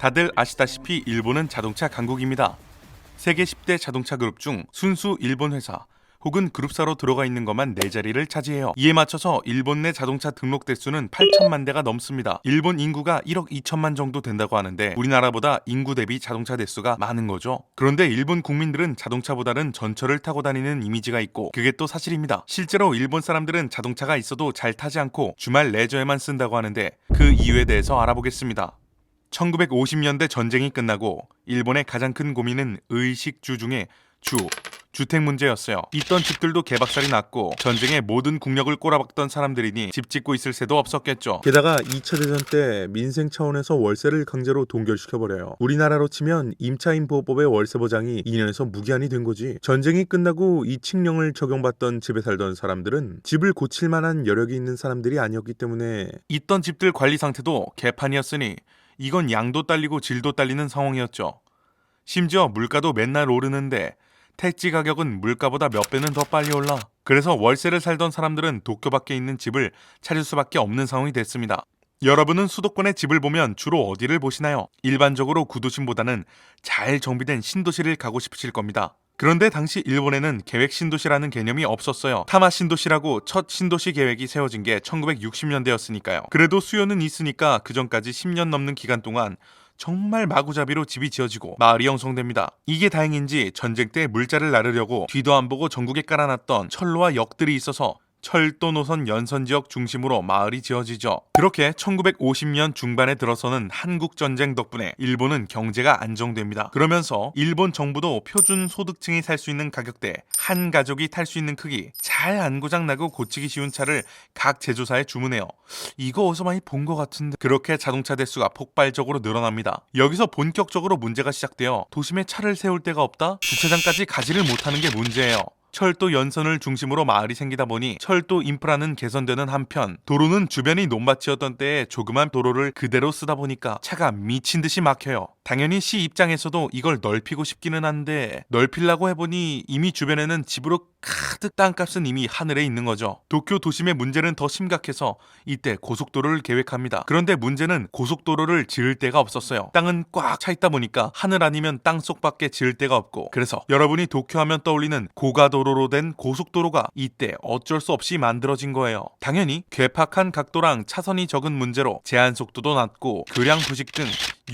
다들 아시다시피 일본은 자동차 강국입니다. 세계 10대 자동차 그룹 중 순수 일본 회사 혹은 그룹사로 들어가 있는 것만 4자리를 차지해요. 이에 맞춰서 일본 내 자동차 등록 대수는 8천만 대가 넘습니다. 일본 인구가 1억 2천만 정도 된다고 하는데 우리나라보다 인구 대비 자동차 대수가 많은 거죠. 그런데 일본 국민들은 자동차보다는 전철을 타고 다니는 이미지가 있고 그게 또 사실입니다. 실제로 일본 사람들은 자동차가 있어도 잘 타지 않고 주말 레저에만 쓴다고 하는데 그 이유에 대해서 알아보겠습니다. 1950년대 전쟁이 끝나고 일본의 가장 큰 고민은 의식주 중에 주택 문제였어요. 있던 집들도 개박살이 났고 전쟁에 모든 국력을 꼬라박던 사람들이니 집 짓고 있을 새도 없었겠죠. 게다가 2차 대전 때 민생 차원에서 월세를 강제로 동결시켜버려요. 우리나라로 치면 임차인보호법의 월세 보장이 2년에서 무기한이 된 거지. 전쟁이 끝나고 이칙령을 적용받던 집에 살던 사람들은 집을 고칠 만한 여력이 있는 사람들이 아니었기 때문에 있던 집들 관리 상태도 개판이었으니 이건 양도 딸리고 질도 딸리는 상황이었죠. 심지어 물가도 맨날 오르는데 택지 가격은 물가보다 몇 배는 더 빨리 올라. 그래서 월세를 살던 사람들은 도쿄 밖에 있는 집을 찾을 수밖에 없는 상황이 됐습니다. 여러분은 수도권의 집을 보면 주로 어디를 보시나요? 일반적으로 구도심보다는 잘 정비된 신도시를 가고 싶으실 겁니다. 그런데 당시 일본에는 계획 신도시라는 개념이 없었어요. 타마 신도시라고 첫 신도시 계획이 세워진 게 1960년대였으니까요. 그래도 수요는 있으니까 그 전까지 10년 넘는 기간 동안 정말 마구잡이로 집이 지어지고 마을이 형성됩니다. 이게 다행인지 전쟁 때 물자를 나르려고 뒤도 안 보고 전국에 깔아놨던 철로와 역들이 있어서 철도 노선 연선 지역 중심으로 마을이 지어지죠. 그렇게 1950년 중반에 들어서는 한국전쟁 덕분에 일본은 경제가 안정됩니다. 그러면서 일본 정부도 표준 소득층이 살 수 있는 가격대, 한 가족이 탈 수 있는 크기, 잘 안 고장나고 고치기 쉬운 차를 각 제조사에 주문해요. 이거 어디서 많이 본 것 같은데. 그렇게 자동차 대수가 폭발적으로 늘어납니다. 여기서 본격적으로 문제가 시작돼요. 도심에 차를 세울 데가 없다? 주차장까지 가지를 못하는 게 문제예요. 철도 연선을 중심으로 마을이 생기다 보니 철도 인프라는 개선되는 한편 도로는 주변이 논밭이었던 때에 조그만 도로를 그대로 쓰다 보니까 차가 미친 듯이 막혀요. 당연히 시 입장에서도 이걸 넓히고 싶기는 한데 넓히려고 해보니 이미 주변에는 집으로 가득 땅값은 이미 하늘에 있는 거죠. 도쿄 도심의 문제는 더 심각해서 이때 고속도로를 계획합니다. 그런데 문제는 고속도로를 지을 데가 없었어요. 땅은 꽉 차 있다 보니까 하늘 아니면 땅속밖에 지을 데가 없고 그래서 여러분이 도쿄 하면 떠올리는 고가도로로 된 고속도로가 이때 어쩔 수 없이 만들어진 거예요. 당연히 괴팍한 각도랑 차선이 적은 문제로 제한 속도도 낮고 교량 부식 등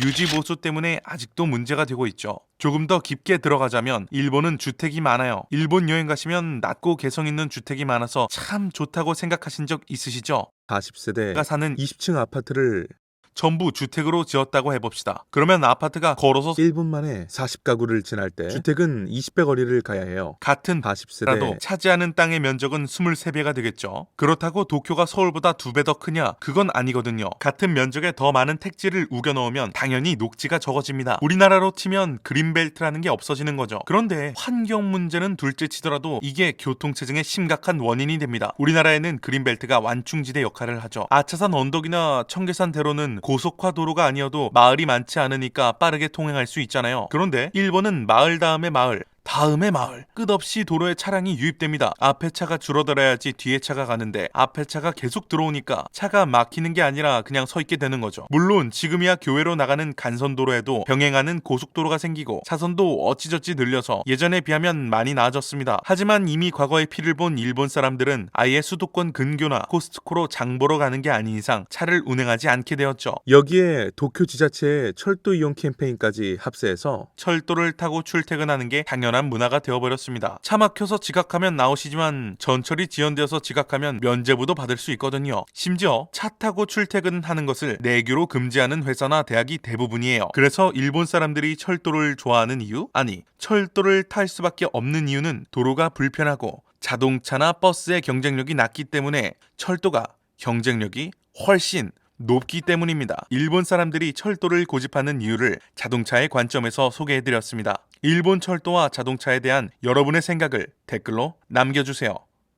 유지 보수 때문에 아직도 문제가 되고 있죠. 조금 더 깊게 들어가자면 일본은 주택이 많아요. 일본 여행 가시면 낮고 개성 있는 주택이 많아서 참 좋다고 생각하신 적 있으시죠? 40세대가 사는 20층 아파트를 전부 주택으로 지었다고 해봅시다. 그러면 아파트가 걸어서 1분 만에 40가구를 지날 때 주택은 20배 거리를 가야 해요. 같은 40세대 라도 차지하는 땅의 면적은 23배가 되겠죠. 그렇다고 도쿄가 서울보다 2배 더 크냐? 그건 아니거든요. 같은 면적에 더 많은 택지를 우겨 넣으면 당연히 녹지가 적어집니다. 우리나라로 치면 그린벨트라는 게 없어지는 거죠. 그런데 환경 문제는 둘째 치더라도 이게 교통체증의 심각한 원인이 됩니다. 우리나라에는 그린벨트가 완충지대 역할을 하죠. 아차산 언덕이나 청계산 대로는 고속화 도로가 아니어도 마을이 많지 않으니까 빠르게 통행할 수 있잖아요. 그런데 일본은 마을 다음에 마을, 다음에 마을, 끝없이 도로에 차량이 유입됩니다. 앞에 차가 줄어들어야지 뒤에 차가 가는데 앞에 차가 계속 들어오니까 차가 막히는 게 아니라 그냥 서 있게 되는 거죠. 물론 지금이야 교외로 나가는 간선도로에도 병행하는 고속도로가 생기고 차선도 어찌저찌 늘려서 예전에 비하면 많이 나아졌습니다. 하지만 이미 과거의 피를 본 일본 사람들은 아예 수도권 근교나 코스트코로 장 보러 가는 게 아닌 이상 차를 운행하지 않게 되었죠. 여기에 도쿄 지자체의 철도 이용 캠페인까지 합세해서 철도를 타고 출퇴근하는 게 당연한 문화가 되어버렸습니다. 차 막혀서 지각하면 나오시지만 전철이 지연되어서 지각하면 면제부도 받을 수 있거든요. 심지어 차 타고 출퇴근하는 것을 내규로 금지하는 회사나 대학이 대부분이에요. 그래서 일본 사람들이 철도를 좋아하는 이유? 아니, 철도를 탈 수밖에 없는 이유는 도로가 불편하고 자동차나 버스의 경쟁력이 낮기 때문에 철도가 경쟁력이 훨씬 높기 때문입니다. 일본 사람들이 철도를 고집하는 이유를 자동차의 관점에서 소개해드렸습니다. 일본 철도와 자동차에 대한 여러분의 생각을 댓글로 남겨주세요.